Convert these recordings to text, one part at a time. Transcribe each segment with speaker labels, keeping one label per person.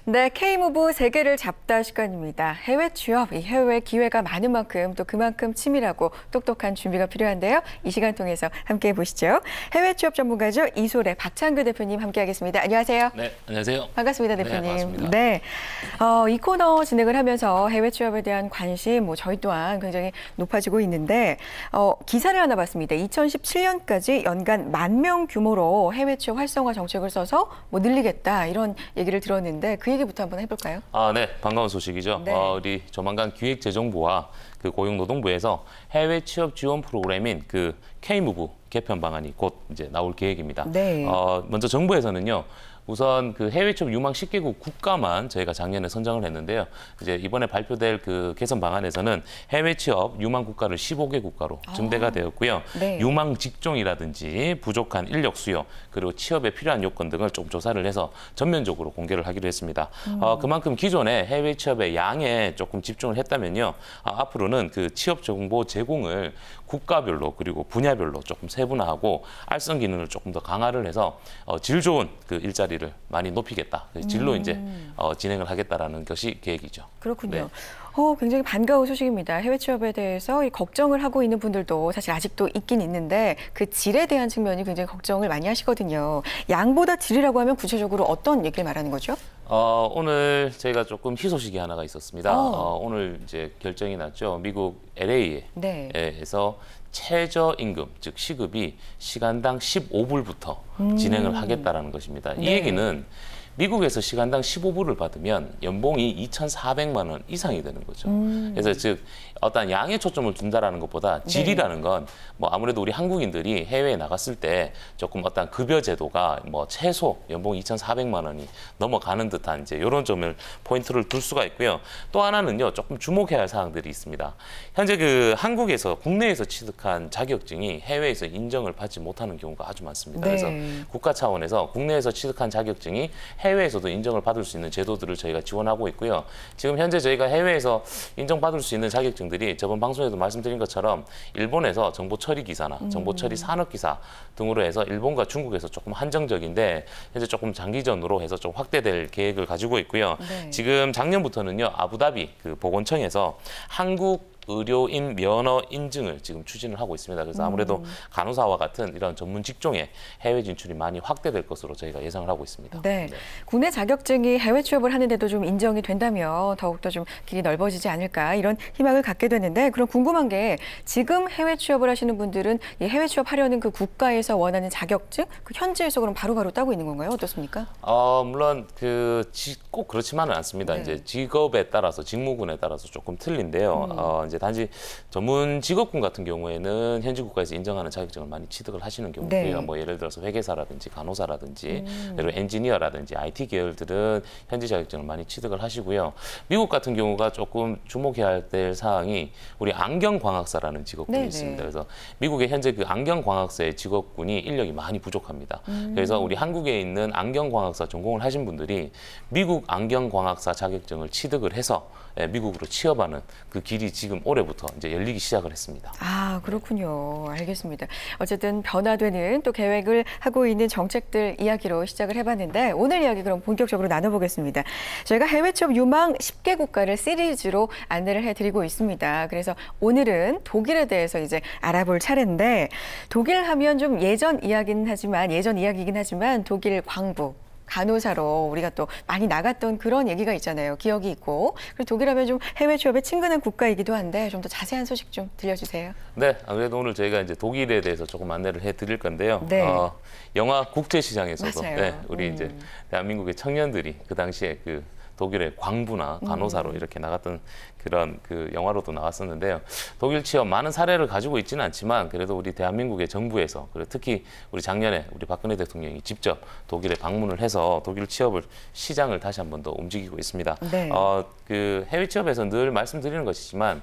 Speaker 1: 네, K무브 세계를 잡다 시간입니다. 해외 취업, 이 해외 기회가 많은 만큼 또 그만큼 치밀하고 똑똑한 준비가 필요한데요. 이 시간 통해서 함께해 보시죠. 해외 취업 전문가죠. 이솔의 박창규 대표님 함께하겠습니다. 안녕하세요.
Speaker 2: 네, 안녕하세요.
Speaker 1: 반갑습니다, 대표님.
Speaker 2: 네, 반갑습니다.
Speaker 1: 네, 이 코너 진행을 하면서 해외 취업에 대한 관심, 저희 또한 굉장히 높아지고 있는데 기사를 하나 봤습니다. 2017년까지 연간 10,000명 규모로 해외 취업 활성화 정책을 써서 늘리겠다 이런 얘기를 들었는데 그 얘기부터 한번 해볼까요?
Speaker 2: 네, 반가운 소식이죠.
Speaker 1: 네.
Speaker 2: 우리 조만간 기획재정부와 그 고용노동부에서 해외 취업 지원 프로그램인 그 K무브 개편 방안이 곧 이제 나올 계획입니다.
Speaker 1: 네.
Speaker 2: 먼저 정부에서는요. 우선 그 해외 취업 유망 10개국 국가만 저희가 작년에 선정을 했는데요. 이제 이번에 발표될 그 개선 방안에서는 해외 취업 유망 국가를 15개 국가로 증대가 되었고요.
Speaker 1: 네.
Speaker 2: 유망 직종이라든지 부족한 인력 수요, 그리고 취업에 필요한 요건 등을 좀 조사를 해서 전면적으로 공개를 하기로 했습니다. 그만큼 기존에 해외 취업의 양에 조금 집중을 했다면요. 앞으로는 그 취업 정보 제공을 국가별로 그리고 분야별로 조금 세분화하고 알선 기능을 조금 더 강화를 해서 질 좋은 그 일자리를 많이 높이겠다. 질로 이제 진행을 하겠다라는 것이 계획이죠.
Speaker 1: 그렇군요.
Speaker 2: 네.
Speaker 1: 굉장히 반가운 소식입니다. 해외 취업에 대해서 이 걱정을 하고 있는 분들도 사실 아직도 있긴 있는데 그 질에 대한 측면이 굉장히 걱정을 많이 하시거든요. 양보다 질이라고 하면 구체적으로 어떤 얘기를 말하는 거죠?
Speaker 2: 오늘 저희가 조금 희소식이 하나가 있었습니다. 오늘 이제 결정이 났죠. 미국 LA에서
Speaker 1: 네.
Speaker 2: 최저임금, 즉 시급이 시간당 15불부터 진행을 하겠다라는 것입니다. 이
Speaker 1: 네.
Speaker 2: 얘기는 미국에서 시간당 15불을 받으면 연봉이 2,400만 원 이상이 되는 거죠. 그래서 즉 어떤 양에 초점을 둔다라는 것보다 질이라는 건 아무래도 우리 한국인들이 해외에 나갔을 때 조금 어떤 급여 제도가 최소 연봉 2,400만 원이 넘어가는 듯한 이제 이런 점을 포인트를 둘 수가 있고요. 또 하나는요, 조금 주목해야 할 사항들이 있습니다. 현재 그 한국에서 국내에서 취득한 자격증이 해외에서 인정을 받지 못하는 경우가 아주 많습니다.
Speaker 1: 네.
Speaker 2: 그래서 국가 차원에서 국내에서 취득한 자격증이 해외에서도 인정을 받을 수 있는 제도들을 저희가 지원하고 있고요. 지금 현재 저희가 해외에서 인정받을 수 있는 자격증들이 저번 방송에도 말씀드린 것처럼 일본에서 정보 처리 기사나 정보 처리 산업 기사 등으로 해서 일본과 중국에서 조금 한정적인데 현재 조금 장기전으로 해서 좀 확대될 계획을 가지고 있고요.
Speaker 1: 네.
Speaker 2: 지금 작년부터는요, 아부다비 그 보건청에서 한국 의료인 면허 인증을 지금 추진을 하고 있습니다. 그래서 아무래도 간호사와 같은 이런 전문 직종의 해외 진출이 많이 확대될 것으로 저희가 예상을 하고 있습니다.
Speaker 1: 네. 국내 자격증이 해외 취업을 하는데도 좀 인정이 된다면 더욱더 좀 길이 넓어지지 않을까 이런 희망을 갖게 되는데, 그럼 궁금한 게 지금 해외 취업을 하시는 분들은 이 해외 취업하려는 그 국가에서 원하는 자격증 그 현지에서 그럼 바로바로 따고 있는 건가요? 어떻습니까?
Speaker 2: 물론 꼭 그렇지만은 않습니다.
Speaker 1: 네.
Speaker 2: 이제 직업에 따라서 직무군에 따라서 조금 틀린데요. 이제 단지 전문 직업군 같은 경우에는 현지 국가에서 인정하는 자격증을 많이 취득을 하시는 경우고요.
Speaker 1: 네.
Speaker 2: 예를 들어서 회계사라든지 간호사라든지 그리고 엔지니어라든지 IT 계열들은 현지 자격증을 많이 취득을 하시고요. 미국 같은 경우가 조금 주목해야 될 사항이 우리 안경광학사라는 직업군이
Speaker 1: 네네.
Speaker 2: 있습니다. 그래서 미국의 현재 그 안경광학사의 직업군이 인력이 많이 부족합니다. 그래서 우리 한국에 있는 안경광학사 전공을 하신 분들이 미국 안경광학사 자격증을 취득을 해서 미국으로 취업하는 그 길이 지금 올해부터 이제 열리기 시작을 했습니다.
Speaker 1: 그렇군요. 알겠습니다. 어쨌든 변화되는 또 계획을 하고 있는 정책들 이야기로 시작을 해봤는데 오늘 이야기 그럼 본격적으로 나눠보겠습니다. 저희가 해외 취업 유망 10개 국가를 시리즈로 안내를 해드리고 있습니다. 그래서 오늘은 독일에 대해서 이제 알아볼 차례인데, 독일 하면 좀 예전 이야기긴 하지만 독일 광부 간호사로 우리가 또 많이 나갔던 그런 얘기가 있잖아요. 기억이 있고. 그리고 독일하면 좀 해외 취업에 친근한 국가이기도 한데 좀 더 자세한 소식 좀 들려주세요.
Speaker 2: 네, 그래도 오늘 저희가 이제 독일에 대해서 조금 안내를 해드릴 건데요.
Speaker 1: 네.
Speaker 2: 영화 국제 시장에서도
Speaker 1: 맞아요.
Speaker 2: 우리 이제 대한민국의 청년들이 그 당시에 그 독일의 광부나 간호사로 이렇게 나갔던 그런 그 영화로도 나왔었는데요. 독일 취업 많은 사례를 가지고 있지는 않지만 그래도 우리 대한민국의 정부에서, 그리고 특히 우리 작년에 우리 박근혜 대통령이 직접 독일에 방문을 해서 독일 취업을 시장을 다시 한 번 더 움직이고 있습니다.
Speaker 1: 네.
Speaker 2: 그 해외 취업에서 늘 말씀드리는 것이지만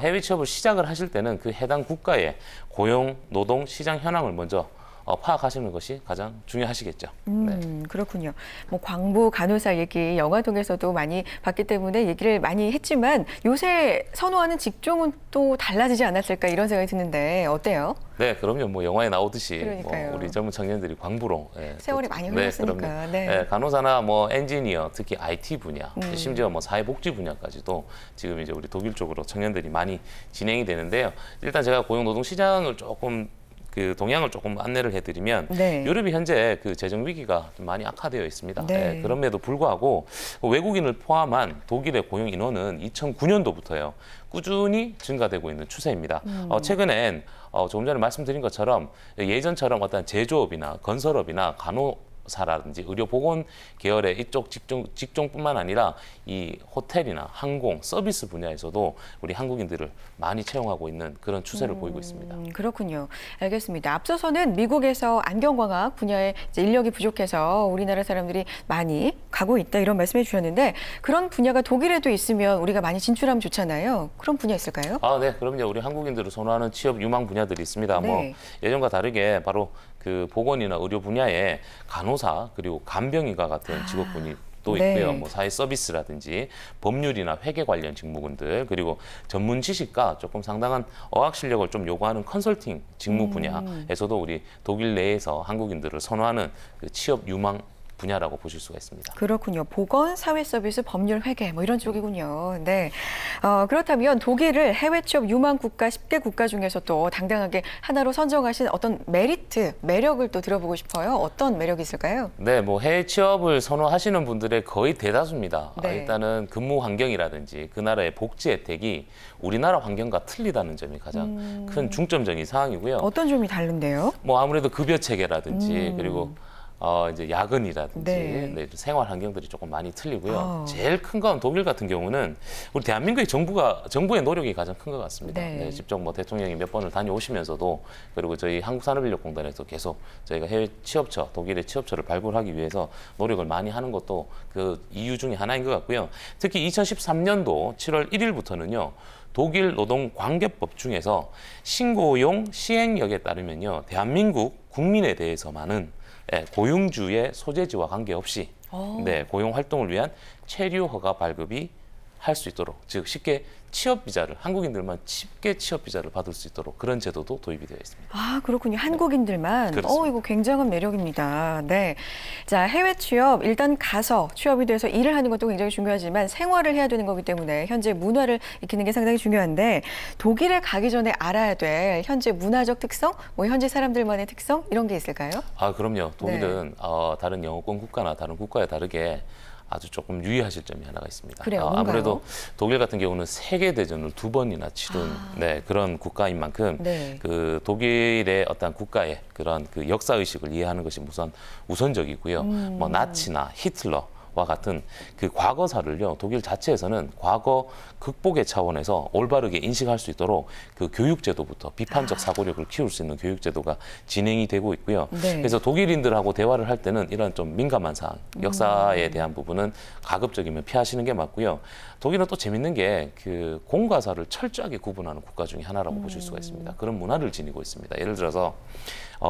Speaker 2: 해외 취업을 시작을 하실 때는 그 해당 국가의 고용, 노동, 시장 현황을 먼저 파악하시는 것이 가장 중요하시겠죠. 네.
Speaker 1: 그렇군요. 뭐 광부, 간호사 얘기 영화동에서도 많이 봤기 때문에 얘기를 많이 했지만 요새 선호하는 직종은 또 달라지지 않았을까 이런 생각이 드는데 어때요?
Speaker 2: 네, 그럼요. 뭐 영화에 나오듯이
Speaker 1: 그러니까요.
Speaker 2: 우리 젊은 청년들이 광부로
Speaker 1: 세월이 많이 흘렀으니까.
Speaker 2: 네, 네, 간호사나 뭐 엔지니어, 특히 IT 분야, 심지어 뭐 사회복지 분야까지도 지금 이제 우리 독일 쪽으로 청년들이 많이 진행이 되는데요. 일단 제가 고용노동 시장을 조금 동향을 조금 안내를 해드리면
Speaker 1: 네.
Speaker 2: 유럽이 현재 그 재정 위기가 좀 많이 악화되어 있습니다.
Speaker 1: 네.
Speaker 2: 네, 그럼에도 불구하고 외국인을 포함한 독일의 고용 인원은 2009년도부터요 꾸준히 증가되고 있는 추세입니다. 최근엔 조금 전에 말씀드린 것처럼 예전처럼 어떤 제조업이나 건설업이나 간호사라든지 의료보건 계열의 이쪽 직종뿐만 아니라 이 호텔이나 항공, 서비스 분야에서도 우리 한국인들을 많이 채용하고 있는 그런 추세를 보이고 있습니다.
Speaker 1: 그렇군요. 알겠습니다. 앞서서는 미국에서 안경광학 분야에 이제 인력이 부족해서 우리나라 사람들이 많이 가고 있다 이런 말씀해 주셨는데 그런 분야가 독일에도 있으면 우리가 많이 진출하면 좋잖아요. 그런 분야 있을까요?
Speaker 2: 네, 그럼요. 우리 한국인들을 선호하는 취업 유망 분야들이 있습니다.
Speaker 1: 네.
Speaker 2: 뭐 예전과 다르게 바로 그 보건이나 의료 분야에 간호사 그리고 간병인과 같은 직업군이 또 있고요.
Speaker 1: 네.
Speaker 2: 뭐 사회 서비스라든지 법률이나 회계 관련 직무군들 그리고 전문 지식과 조금 상당한 어학 실력을 좀 요구하는 컨설팅 직무 분야에서도 우리 독일 내에서 한국인들을 선호하는 그 취업 유망 분야라고 보실 수가 있습니다.
Speaker 1: 그렇군요. 보건, 사회 서비스, 법률, 회계 뭐 이런 쪽이군요. 네. 그렇다면 독일을 해외 취업 유망 국가 10개 국가 중에서 또 당당하게 하나로 선정하신 어떤 메리트, 매력을 또 들어보고 싶어요. 어떤 매력이 있을까요?
Speaker 2: 네, 뭐 해외 취업을 선호하시는 분들의 거의 대다수입니다.
Speaker 1: 네.
Speaker 2: 일단은 근무 환경이라든지 그 나라의 복지 혜택이 우리나라 환경과 틀리다는 점이 가장 큰 중점적인 사항이고요.
Speaker 1: 어떤 점이 다른데요?
Speaker 2: 뭐 아무래도 급여 체계라든지 그리고 이제 야근이라든지
Speaker 1: 네.
Speaker 2: 생활 환경들이 조금 많이 틀리고요. 제일 큰 건 독일 같은 경우는 우리 대한민국의 정부의 노력이 가장 큰 것 같습니다.
Speaker 1: 네.
Speaker 2: 네, 직접 뭐 대통령이 몇 번을 다녀오시면서도 그리고 저희 한국산업인력공단에서 계속 저희가 해외 취업처, 독일의 취업처를 발굴하기 위해서 노력을 많이 하는 것도 그 이유 중에 하나인 것 같고요. 특히 2013년도 7월 1일부터는요. 독일 노동관계법 중에서 신고용 시행령에 따르면요. 대한민국 국민에 대해서만은 고용주의 소재지와 관계없이 고용 활동을 위한 체류 허가 발급이 할 수 있도록 즉 쉽게 취업 비자를 한국인들만 쉽게 취업 비자를 받을 수 있도록 그런 제도도 도입이 되어 있습니다.
Speaker 1: 아, 그렇군요. 한국인들만.
Speaker 2: 그렇습니다.
Speaker 1: 이거 굉장한 매력입니다. 네. 자, 해외 취업 일단 가서 취업이 돼서 일을 하는 것도 굉장히 중요하지만 생활을 해야 되는 거기 때문에 현재 문화를 익히는 게 상당히 중요한데 독일에 가기 전에 알아야 될 현재 문화적 특성, 뭐 현지 사람들만의 특성 이런 게 있을까요?
Speaker 2: 그럼요. 독일은 다른 영어권 국가나 다른 국가에 다르게 아주 조금 유의하실 점이 하나가 있습니다.
Speaker 1: 그래요, 뭔가요?
Speaker 2: 아무래도 독일 같은 경우는 세계 대전을 2번이나 치른 그런 국가인 만큼
Speaker 1: 네.
Speaker 2: 그 독일의 어떤 국가의 그런 그 역사 의식을 이해하는 것이 우선적이고요. 뭐 나치나 히틀러와 같은 그 과거사를요 독일 자체에서는 과거 극복의 차원에서 올바르게 인식할 수 있도록 그 교육제도부터 비판적 사고력을 키울 수 있는 교육제도가 진행이 되고 있고요.
Speaker 1: 네.
Speaker 2: 그래서 독일인들하고 대화를 할 때는 이런 좀 민감한 사항, 역사에 대한 부분은 가급적이면 피하시는 게 맞고요. 독일은 또 재밌는 게 그 공과 사를 철저하게 구분하는 국가 중에 하나라고 보실 수가 있습니다. 그런 문화를 지니고 있습니다. 예를 들어서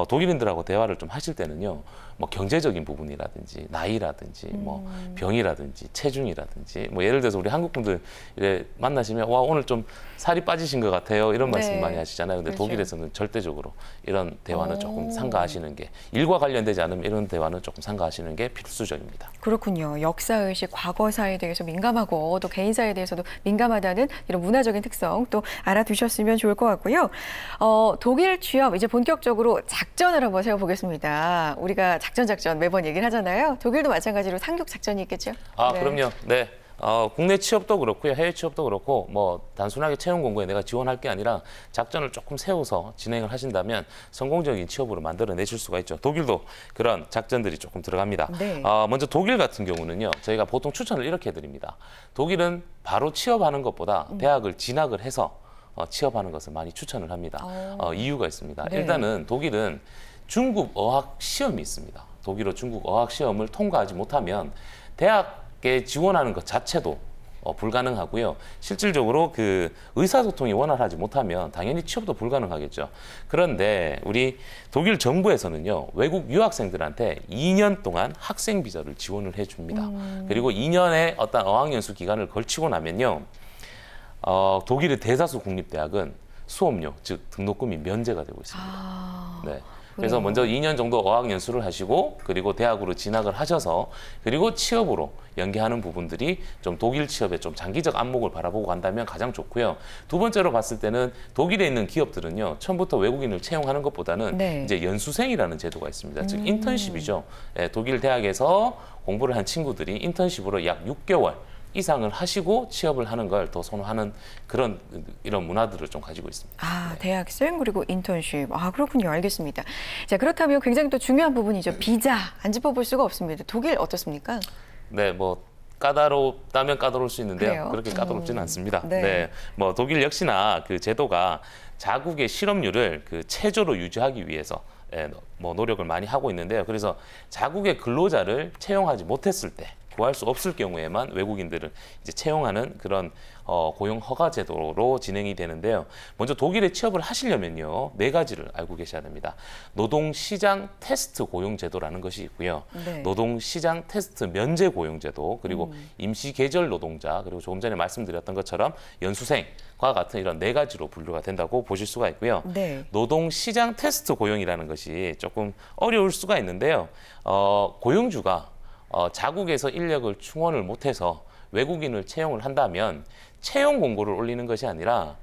Speaker 2: 독일인들하고 대화를 좀 하실 때는요, 뭐 경제적인 부분이라든지 나이라든지 뭐 병이라든지 체중이라든지 뭐 예를 들어서 우리 한국 분들 이래 만나시면 와 오늘 좀 살이 빠지신 것 같아요 이런 말씀
Speaker 1: 네.
Speaker 2: 많이 하시잖아요. 근데
Speaker 1: 그렇죠.
Speaker 2: 독일에서는 절대적으로 이런 대화는 조금 삼가하시는 게 일과 관련되지 않으면 이런 대화는 조금 삼가하시는 게 필수적입니다.
Speaker 1: 그렇군요. 역사의식, 과거사에 대해서 민감하고 또 개인사에 대해서도 민감하다는 이런 문화적인 특성 또 알아두셨으면 좋을 것 같고요. 독일 취업 이제 본격적으로 작전을 한번 세워보겠습니다. 우리가 작전 매번 얘기를 하잖아요. 독일도 마찬가지로 상륙 작전이 있겠죠? 네.
Speaker 2: 그럼요. 네. 국내 취업도 그렇고요. 해외 취업도 그렇고 뭐 단순하게 채용 공고에 내가 지원할 게 아니라 작전을 조금 세워서 진행을 하신다면 성공적인 취업으로 만들어내실 수가 있죠. 독일도 그런 작전들이 조금 들어갑니다.
Speaker 1: 네.
Speaker 2: 먼저 독일 같은 경우는요. 저희가 보통 추천을 이렇게 해드립니다. 독일은 바로 취업하는 것보다 대학을 진학을 해서 취업하는 것을 많이 추천을 합니다. 이유가 있습니다.
Speaker 1: 네.
Speaker 2: 일단은 독일은 중국 어학 시험이 있습니다. 독일어 중국 어학 시험을 통과하지 못하면 대학에 지원하는 것 자체도 불가능하고요. 실질적으로 그 의사소통이 원활하지 못하면 당연히 취업도 불가능하겠죠. 그런데 우리 독일 정부에서는요, 외국 유학생들한테 2년 동안 학생 비자를 지원을 해줍니다. 그리고 2년의 어떤 어학연수 기간을 걸치고 나면요, 독일의 대다수 국립대학은 수업료, 즉 등록금이 면제가 되고 있습니다. 네. 그래서 먼저 2년 정도 어학연수를 하시고 그리고 대학으로 진학을 하셔서 그리고 취업으로 연계하는 부분들이 좀 독일 취업에 좀 장기적 안목을 바라보고 간다면 가장 좋고요. 두 번째로 봤을 때는 독일에 있는 기업들은요, 처음부터 외국인을 채용하는 것보다는
Speaker 1: 네.
Speaker 2: 이제 연수생이라는 제도가 있습니다. 즉 인턴십이죠. 예, 독일 대학에서 공부를 한 친구들이 인턴십으로 약 6개월 이상을 하시고 취업을 하는 걸 더 선호하는 그런 이런 문화들을 좀 가지고 있습니다.
Speaker 1: 아, 대학생 그리고 인턴십. 아, 그렇군요. 알겠습니다. 자, 그렇다면 굉장히 또 중요한 부분이죠. 비자 안 짚어볼 수가 없습니다. 독일 어떻습니까?
Speaker 2: 네, 뭐 까다롭다면 까다로울 수 있는데요.
Speaker 1: 그래요?
Speaker 2: 그렇게 까다롭지는 않습니다.
Speaker 1: 네.
Speaker 2: 네, 뭐 독일 역시나 그 제도가 자국의 실업률을 그 최저로 유지하기 위해서 뭐 노력을 많이 하고 있는데요. 그래서 자국의 근로자를 채용하지 못했을 때, 구할 수 없을 경우에만 외국인들을 이제 채용하는 그런 고용 허가 제도로 진행이 되는데요. 먼저 독일에 취업을 하시려면요, 4가지를 알고 계셔야 됩니다. 노동시장 테스트 고용 제도라는 것이 있고요.
Speaker 1: 네.
Speaker 2: 노동시장 테스트 면제 고용 제도, 그리고 임시 계절 노동자, 그리고 조금 전에 말씀드렸던 것처럼 연수생과 같은 이런 4가지로 분류가 된다고 보실 수가 있고요.
Speaker 1: 네.
Speaker 2: 노동시장 테스트 고용이라는 것이 조금 어려울 수가 있는데요. 고용주가 자국에서 인력을 충원을 못해서 외국인을 채용을 한다면 채용 공고를 올리는 것이 아니라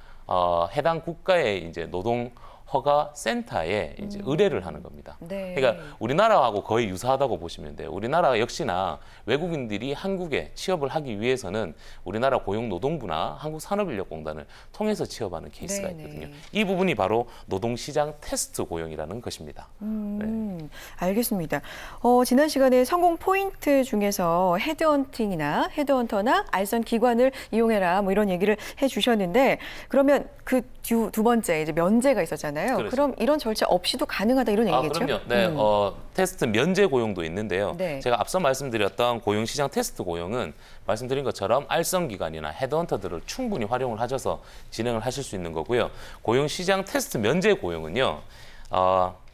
Speaker 2: 해당 국가의 이제 노동 허가 센터에 이제 의뢰를 하는 겁니다.
Speaker 1: 네.
Speaker 2: 그러니까 우리나라하고 거의 유사하다고 보시면 돼요. 우리나라 역시나 외국인들이 한국에 취업을 하기 위해서는 우리나라 고용노동부나 한국산업인력공단을 통해서 취업하는 케이스가
Speaker 1: 네네.
Speaker 2: 있거든요. 이 부분이 바로 노동시장 테스트 고용이라는 것입니다. 네.
Speaker 1: 알겠습니다. 지난 시간에 성공 포인트 중에서 헤드헌팅이나 헤드헌터나 알선 기관을 이용해라 뭐 이런 얘기를 해주셨는데 그러면 그 두 번째 이제 면제가 있었잖아요.
Speaker 2: 그렇죠.
Speaker 1: 그럼 이런 절차 없이도 가능하다 이런 얘기겠죠?
Speaker 2: 그럼요. 네, 테스트 면제 고용도 있는데요.
Speaker 1: 네.
Speaker 2: 제가 앞서 말씀드렸던 고용시장 테스트 고용은 말씀드린 것처럼 알선 기관이나 헤드헌터들을 충분히 활용을 하셔서 진행을 하실 수 있는 거고요. 고용시장 테스트 면제 고용은요.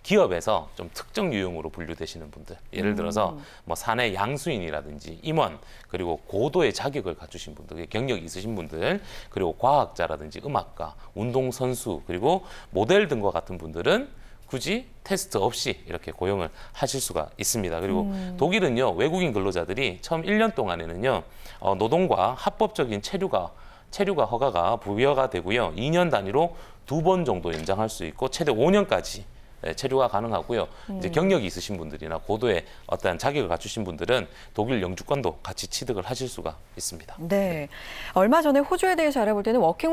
Speaker 2: 기업에서 좀 특정 유형으로 분류되시는 분들, 예를 들어서 뭐 사내 양수인이라든지 임원, 그리고 고도의 자격을 갖추신 분들, 경력이 있으신 분들, 그리고 과학자라든지 음악가, 운동선수, 그리고 모델 등과 같은 분들은 굳이 테스트 없이 이렇게 고용을 하실 수가 있습니다. 그리고 독일은요, 외국인 근로자들이 처음 1년 동안에는요, 노동과 합법적인 체류가 허가가 부여가 되고요, 2년 단위로 2번 정도 연장할 수 있고 최대 5년까지 체류가 가능하고요. 이제 경력이 있으신 분들이나 고도의 어떤 자격을 갖추신 분들은 독일 영주권도 같이 취득을 하실 수가 있습니다.
Speaker 1: 네. 얼마 전에 호주에 대해서 알아볼 때는 워킹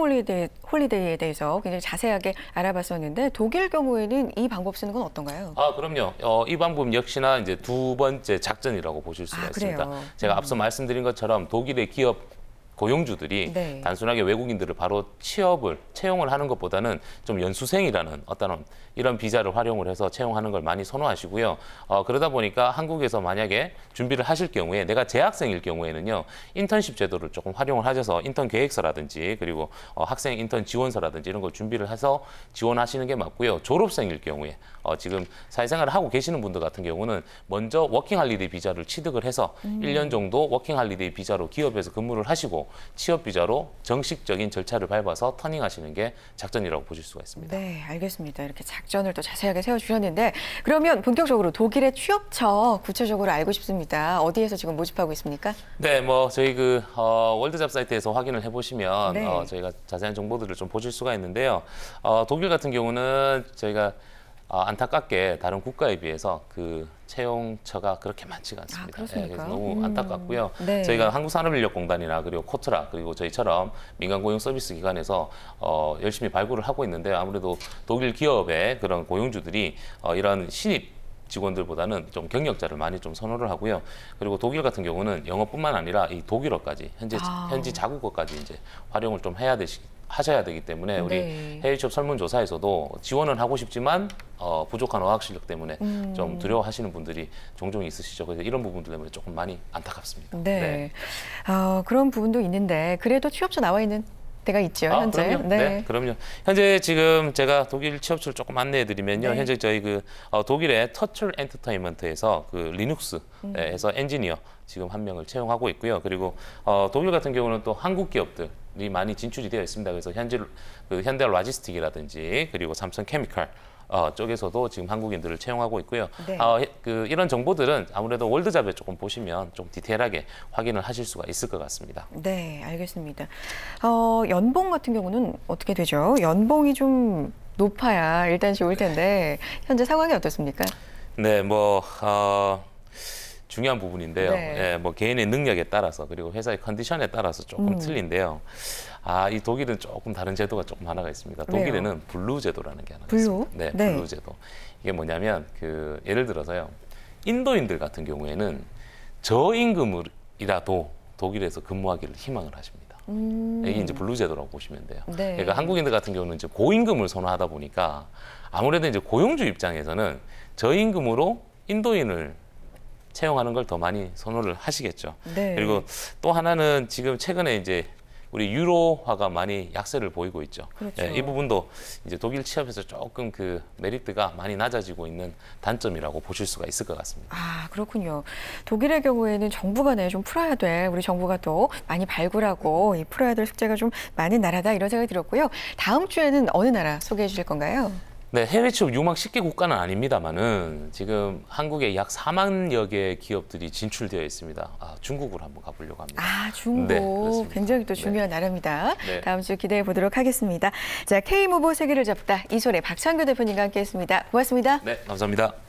Speaker 1: 홀리데이에 대해서 굉장히 자세하게 알아봤었는데 독일 경우에는 이 방법 쓰는 건 어떤가요?
Speaker 2: 그럼요. 이 방법 역시나 이제 두 번째 작전이라고 보실 수가 있습니다.
Speaker 1: 그래요?
Speaker 2: 제가 앞서 말씀드린 것처럼 독일의 기업 고용주들이
Speaker 1: 네.
Speaker 2: 단순하게 외국인들을 바로 채용을 하는 것보다는 좀 연수생이라는 어떤 이런 비자를 활용을 해서 채용하는 걸 많이 선호하시고요. 그러다 보니까 한국에서 만약에 준비를 하실 경우에 내가 재학생일 경우에는요, 인턴십 제도를 조금 활용을 하셔서 인턴 계획서라든지 그리고 학생 인턴 지원서라든지 이런 걸 준비를 해서 지원하시는 게 맞고요. 졸업생일 경우에 지금 사회생활을 하고 계시는 분들 같은 경우는 먼저 워킹할리데이 비자를 취득을 해서 1년 정도 워킹할리데이 비자로 기업에서 근무를 하시고 취업 비자로 정식적인 절차를 밟아서 터닝하시는 게 작전이라고 보실 수가 있습니다.
Speaker 1: 네, 알겠습니다. 이렇게 작전을 또 자세하게 세워주셨는데 그러면 본격적으로 독일의 취업처 구체적으로 알고 싶습니다. 어디에서 지금 모집하고 있습니까?
Speaker 2: 네, 뭐 저희 그 월드잡 사이트에서 확인을 해보시면
Speaker 1: 네.
Speaker 2: 저희가 자세한 정보들을 좀 보실 수가 있는데요. 독일 같은 경우는 저희가 안타깝게 다른 국가에 비해서 그 채용처가 그렇게 많지가 않습니다.
Speaker 1: 그렇습니까?
Speaker 2: 그래서 너무 안타깝고요.
Speaker 1: 네.
Speaker 2: 저희가 한국산업인력공단이나 그리고 코트라 그리고 저희처럼 민간 고용 서비스 기관에서 열심히 발굴을 하고 있는데요. 아무래도 독일 기업의 그런 고용주들이 이런 신입 직원들보다는 좀 경력자를 많이 좀 선호를 하고요. 그리고 독일 같은 경우는 영어뿐만 아니라 이 독일어까지 현지 자국어까지 이제 활용을 좀 해야 하셔야 되기 때문에 우리
Speaker 1: 네.
Speaker 2: 해외 취업 설문조사에서도 지원은 하고 싶지만 부족한 어학 실력 때문에 좀 두려워하시는 분들이 종종 있으시죠. 그래서 이런 부분들 때문에 조금 많이 안타깝습니다.
Speaker 1: 네. 그런 부분도 있는데 그래도 취업처 나와 있는 데가 있죠, 현재.
Speaker 2: 그럼요. 네, 그럼요. 현재 지금 제가 독일 취업처를 조금 안내해드리면요.
Speaker 1: 네.
Speaker 2: 현재 저희 독일의 터틀 엔터테인먼트에서 리눅스에서 엔지니어 지금 한 명을 채용하고 있고요. 그리고 독일 같은 경우는 또 한국 기업들이 많이 진출이 되어 있습니다. 그래서 현대 로지스틱이라든지 그리고 삼성 케미칼 쪽에서도 지금 한국인들을 채용하고 있고요.
Speaker 1: 네.
Speaker 2: 이런 정보들은 아무래도 월드잡에 조금 보시면 좀 디테일하게 확인을 하실 수가 있을 것 같습니다.
Speaker 1: 네, 알겠습니다. 연봉 같은 경우는 어떻게 되죠? 연봉이 좀 높아야 일단 좋을 텐데 현재 상황이 어떻습니까?
Speaker 2: 네, 중요한 부분인데요.
Speaker 1: 네.
Speaker 2: 예, 개인의 능력에 따라서 그리고 회사의 컨디션에 따라서 조금 틀린데요. 이 독일은 조금 다른 제도가 조금 하나가 있습니다. 독일에는 블루 제도라는 게 하나가 있습니다. 네,
Speaker 1: 네.
Speaker 2: 블루 제도. 이게 뭐냐면 예를 들어서요. 인도인들 같은 경우에는 저임금이라도 독일에서 근무하기를 희망을 하십니다. 이게 이제 블루 제도라고 보시면 돼요.
Speaker 1: 네.
Speaker 2: 그러니까 한국인들 같은 경우는 이제 고임금을 선호하다 보니까 아무래도 이제 고용주 입장에서는 저임금으로 인도인을 채용하는 걸 더 많이 선호를 하시겠죠.
Speaker 1: 네.
Speaker 2: 그리고 또 하나는 지금 최근에 이제 우리 유로화가 많이 약세를 보이고 있죠.
Speaker 1: 그렇죠.
Speaker 2: 이 부분도 이제 독일 취업에서 조금 메리트가 많이 낮아지고 있는 단점이라고 보실 수가 있을 것 같습니다.
Speaker 1: 그렇군요. 독일의 경우에는 정부가 좀 풀어야 돼. 우리 정부가 또 많이 발굴하고 풀어야 될 숙제가 좀 많은 나라다 이런 생각이 들었고요. 다음 주에는 어느 나라 소개해 주실 건가요?
Speaker 2: 네, 해외 취업 유망 10개 국가는 아닙니다만은 지금 한국에 약 4만여 개의 기업들이 진출되어 있습니다. 중국으로 한번 가보려고 합니다.
Speaker 1: 중국.
Speaker 2: 네, 그렇습니다.
Speaker 1: 굉장히 또 중요한 나라입니다.
Speaker 2: 네.
Speaker 1: 다음 주 기대해 보도록 하겠습니다. 자, K모보 세계를 잡다 이소래 박창규 대표님과 함께했습니다. 고맙습니다.
Speaker 2: 네, 감사합니다.